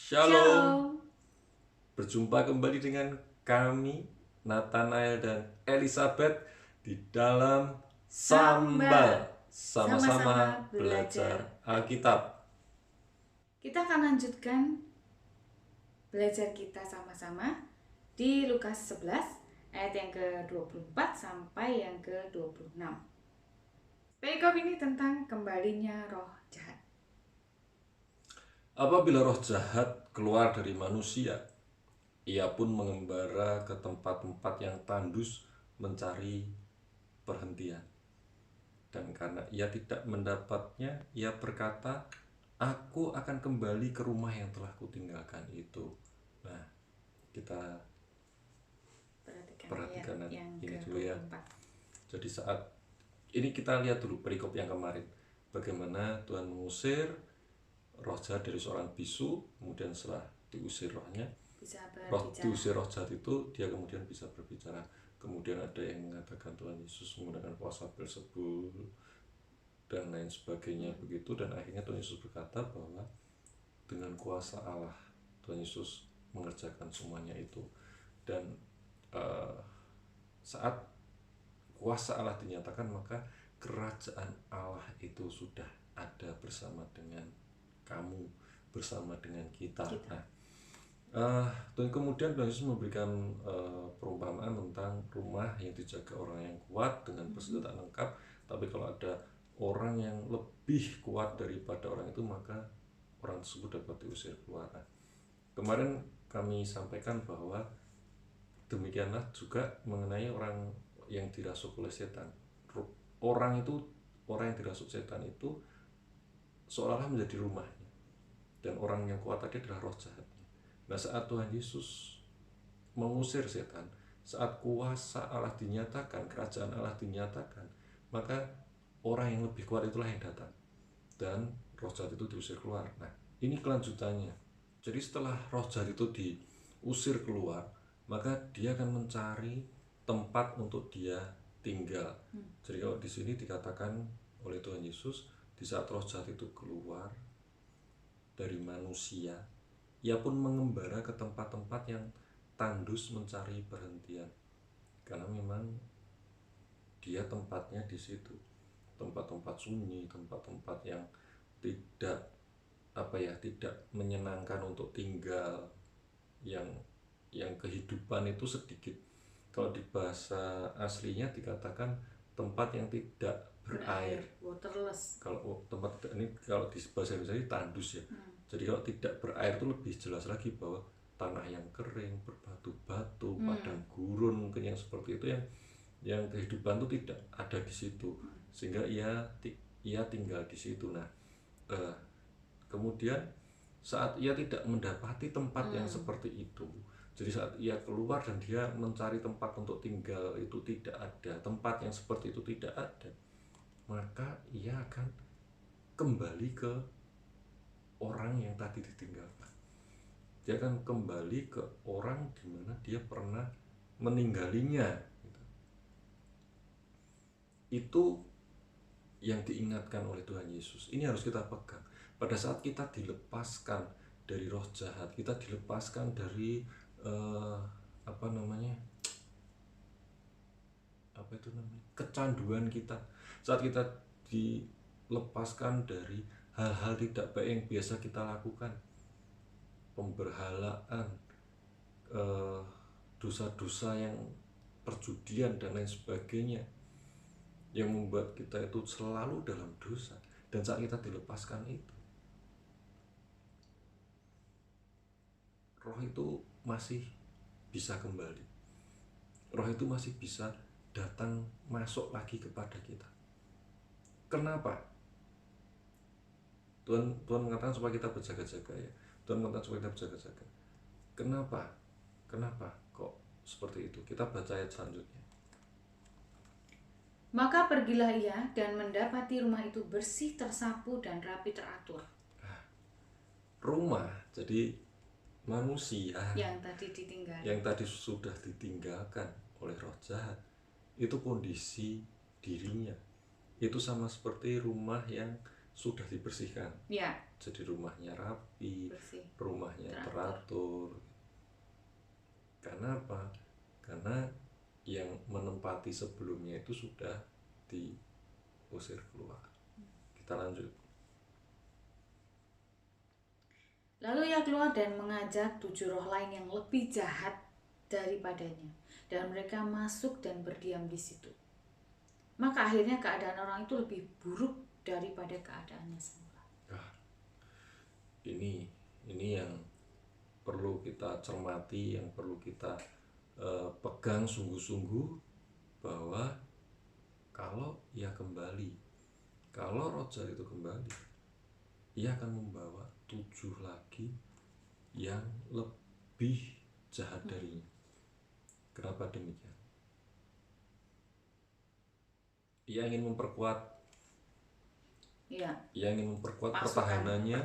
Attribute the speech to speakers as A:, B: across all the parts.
A: Shalom,
B: Shalom.
A: berjumpa kembali dengan kami, Nathanael dan Elizabeth di dalam Sambal,
B: Sambal.
A: sama-sama
B: Sama-sama belajar
A: belajar
B: Alkitab.
A: Alkitab.
B: Kita akan lanjutkan belajar kita sama-sama di Lukas 11 ayat yang ke-24 sampai yang ke-26. Perikop ini tentang kembalinya roh jahat.
A: Apabila roh jahat keluar dari manusia, ia pun mengembara ke tempat-tempat yang tandus mencari perhentian. Dan karena ia tidak mendapatnya, ia berkata, "Aku akan kembali ke rumah yang telah kutinggalkan itu." Nah, kita perhatikan
B: ayat yang
A: ini dulu ya.
B: ke-24.
A: Jadi saat ini kita lihat dulu perikop yang kemarin, bagaimana Tuhan mengusir roh jahat dari seorang bisu, kemudian setelah diusir rohnya,
B: Bisa
A: diusir
B: berbicara.
A: roh jahat itu, dia kemudian bisa berbicara. Kemudian ada yang mengatakan Tuhan Yesus menggunakan kuasa Beelzebul dan lain sebagainya begitu, dan akhirnya Tuhan Yesus berkata bahwa dengan kuasa Allah Tuhan Yesus mengerjakan semuanya itu. Dan saat kuasa Allah dinyatakan, maka kerajaan Allah itu sudah ada bersama dengan kamu, bersama dengan kita. Nah, dan kemudian Tuhan Yesus memberikan perumpamaan tentang rumah yang dijaga orang yang kuat dengan persenjataan lengkap, tapi kalau ada orang yang lebih kuat daripada orang itu, maka orang tersebut dapat diusir keluar. Nah, kemarin kami sampaikan bahwa demikianlah juga mengenai orang yang dirasuk oleh setan. Orang yang dirasuk setan itu seolah-olah menjadi rumahnya, dan orang yang kuat tadi adalah roh jahatnya. Nah, saat Tuhan Yesus mengusir setan, saat kuasa Allah dinyatakan, kerajaan Allah dinyatakan, maka orang yang lebih kuat itulah yang datang, dan roh jahat itu diusir keluar. Nah, ini kelanjutannya. Jadi setelah roh jahat itu diusir keluar, maka dia akan mencari tempat untuk dia tinggal. Jadi kalau di sini dikatakan oleh Tuhan Yesus, di saat roh jahat itu keluar dari manusia, ia pun mengembara ke tempat-tempat yang tandus mencari perhentian, karena memang dia tempatnya di situ, tempat-tempat sunyi, tempat-tempat yang tidak tidak menyenangkan untuk tinggal, yang kehidupan itu sedikit. Kalau di bahasa aslinya dikatakan tempat yang tidak berair.
B: Waterless.
A: Kalau tempat ini, kalau di bahasa Indonesia tandus ya. Jadi kalau tidak berair itu lebih jelas lagi bahwa tanah yang kering, berbatu-batu, padang gurun mungkin yang seperti itu, yang kehidupan itu tidak ada di situ, sehingga ia tinggal di situ. Nah, kemudian saat ia tidak mendapati tempat yang seperti itu, jadi saat ia keluar dan dia mencari tempat untuk tinggal, itu tidak ada tempat yang seperti itu, tidak ada, maka ia akan kembali ke orang yang tadi ditinggalkan. Dia akan kembali ke orang di mana dia pernah meninggalinya. Itu yang diingatkan oleh Tuhan Yesus. Ini harus kita pegang. Pada saat kita dilepaskan dari roh jahat, kita dilepaskan dari kecanduan kita. Saat kita dilepaskan dari hal-hal tidak baik yang biasa kita lakukan, pemberhalaan, dosa-dosa yang perjudian dan lain sebagainya, yang membuat kita itu selalu dalam dosa. Dan saat kita dilepaskan itu, roh itu masih bisa kembali, roh itu masih bisa datang masuk lagi kepada kita. Kenapa? Tuhan mengatakan supaya kita berjaga-jaga ya. Tuhan mengatakan supaya kita berjaga-jaga. Kenapa kok seperti itu? Kita baca ayat selanjutnya.
B: Maka pergilah ia dan mendapati rumah itu bersih, tersapu, dan rapi teratur.
A: Rumah, jadi manusia
B: yang tadi ditinggal,
A: yang tadi sudah ditinggalkan oleh roh jahat, itu kondisi dirinya itu sama seperti rumah yang sudah dibersihkan
B: ya,
A: jadi rumahnya rapi,
B: bersih,
A: rumahnya teratur. Karena apa? Karena yang menempati sebelumnya itu sudah diusir keluar. Kita lanjut.
B: Lalu ia keluar dan mengajak 7 roh lain yang lebih jahat daripadanya, dan mereka masuk dan berdiam di situ. Maka akhirnya keadaan orang itu lebih buruk daripada keadaannya semula.
A: Ini yang perlu kita cermati, yang perlu kita pegang sungguh-sungguh, bahwa kalau ia kembali, kalau roh jahat itu kembali, ia akan membawa 7 lagi yang lebih jahat darinya. Kenapa demikian? Ia ingin memperkuat, ia ingin memperkuat pertahanannya,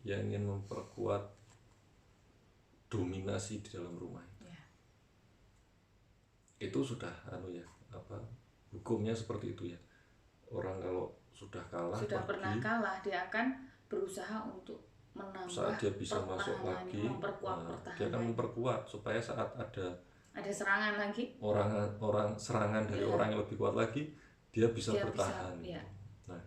A: ia ingin memperkuat dominasi di dalam rumah itu. Itu sudah hukumnya seperti itu ya. Orang kalau sudah kalah,
B: pernah kalah, dia akan berusaha untuk menambah,
A: saat dia bisa masuk lagi, dia akan memperkuat supaya saat ada
B: serangan lagi,
A: orang serangan dari orang yang lebih kuat lagi, dia bisa bertahan. Nah,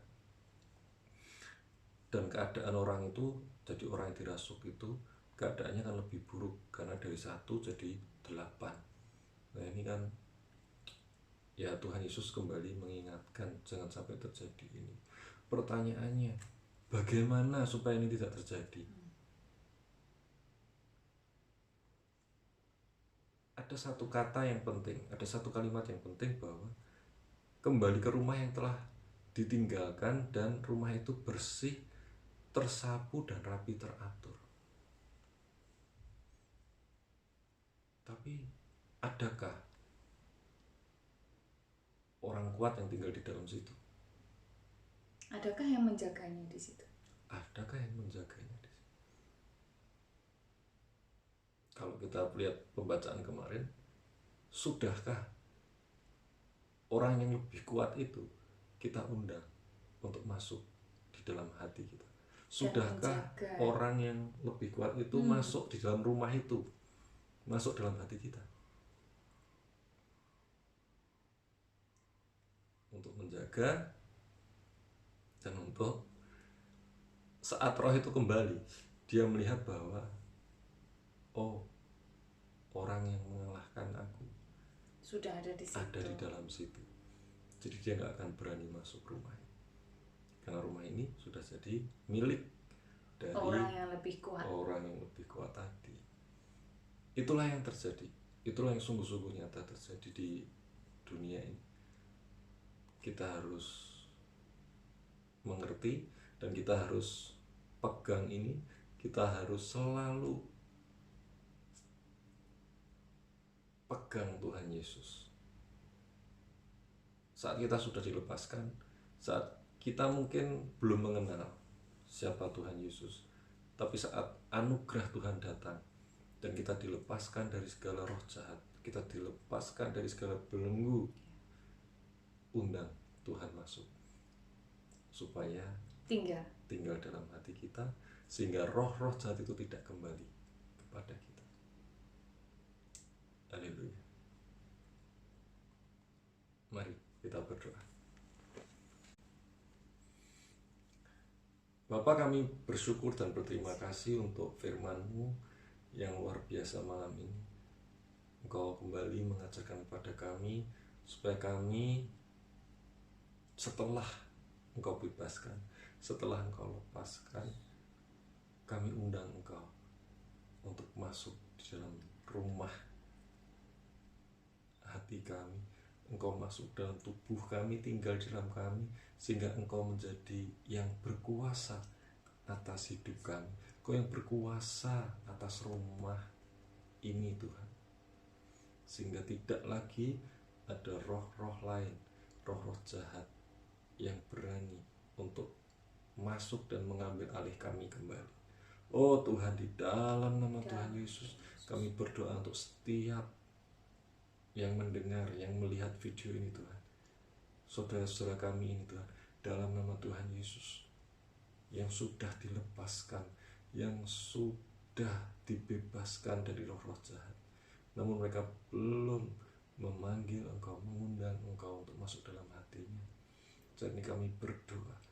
A: dan keadaan orang itu, jadi orang yang dirasuk itu keadaannya kan lebih buruk, karena dari 1 jadi 8. Nah ini kan ya, Tuhan Yesus kembali mengingatkan jangan sampai terjadi ini. Pertanyaannya, bagaimana supaya ini tidak terjadi? Ada satu kata yang penting, ada satu kalimat yang penting, bahwa kembali ke rumah yang telah ditinggalkan dan rumah itu bersih, tersapu dan rapi teratur. Tapi adakah orang kuat yang tinggal di dalam situ?
B: Adakah yang menjaganya di situ?
A: Adakah yang menjaganya di situ? Kalau kita lihat pembacaan kemarin, sudahkah orang yang lebih kuat itu kita undang untuk masuk di dalam hati kita? Sudahkah orang yang lebih kuat itu masuk di dalam rumah itu, masuk dalam hati kita, untuk menjaga dan untuk saat roh itu kembali, dia melihat bahwa orang yang mengalahkan aku
B: sudah ada di situ,
A: ada di dalam situ. Jadi dia nggak akan berani masuk rumah ini, karena rumah ini sudah jadi milik dari
B: orang yang lebih kuat
A: tadi. Itulah yang terjadi, itulah yang sungguh-sungguh nyata terjadi di dunia ini. Kita harus mengerti dan kita harus pegang ini. Kita harus selalu pegang Tuhan Yesus. Saat kita sudah dilepaskan, saat kita mungkin belum mengenal siapa Tuhan Yesus, tapi saat anugerah Tuhan datang dan kita dilepaskan dari segala roh jahat, kita dilepaskan dari segala belenggu, undang Tuhan masuk supaya tinggal dalam hati kita, sehingga roh-roh jahat itu tidak kembali kepada kita. Haleluya. Mari kita berdoa. Bapa, kami bersyukur dan berterima kasih untuk firman-Mu yang luar biasa malam ini. Engkau kembali mengajarkan kepada kami supaya kami, setelah Engkau bebaskan, setelah Engkau lepaskan, kami undang Engkau untuk masuk di dalam rumah hati kami. Engkau masuk dalam tubuh kami, tinggal di dalam kami, sehingga Engkau menjadi yang berkuasa atas hidup kami. Engkau yang berkuasa atas rumah ini, Tuhan, sehingga tidak lagi ada roh-roh lain, roh-roh jahat yang berani untuk masuk dan mengambil alih kami kembali. Oh Tuhan, di dalam nama Tuhan Yesus, kami berdoa untuk setiap yang mendengar, yang melihat video ini, Tuhan, saudara-saudara kami ini, Tuhan, dalam nama Tuhan Yesus, yang sudah dilepaskan, yang sudah dibebaskan dari roh-roh jahat, namun mereka belum memanggil engkau, mengundang engkau untuk masuk dalam hatinya. Jadi kami berdoa,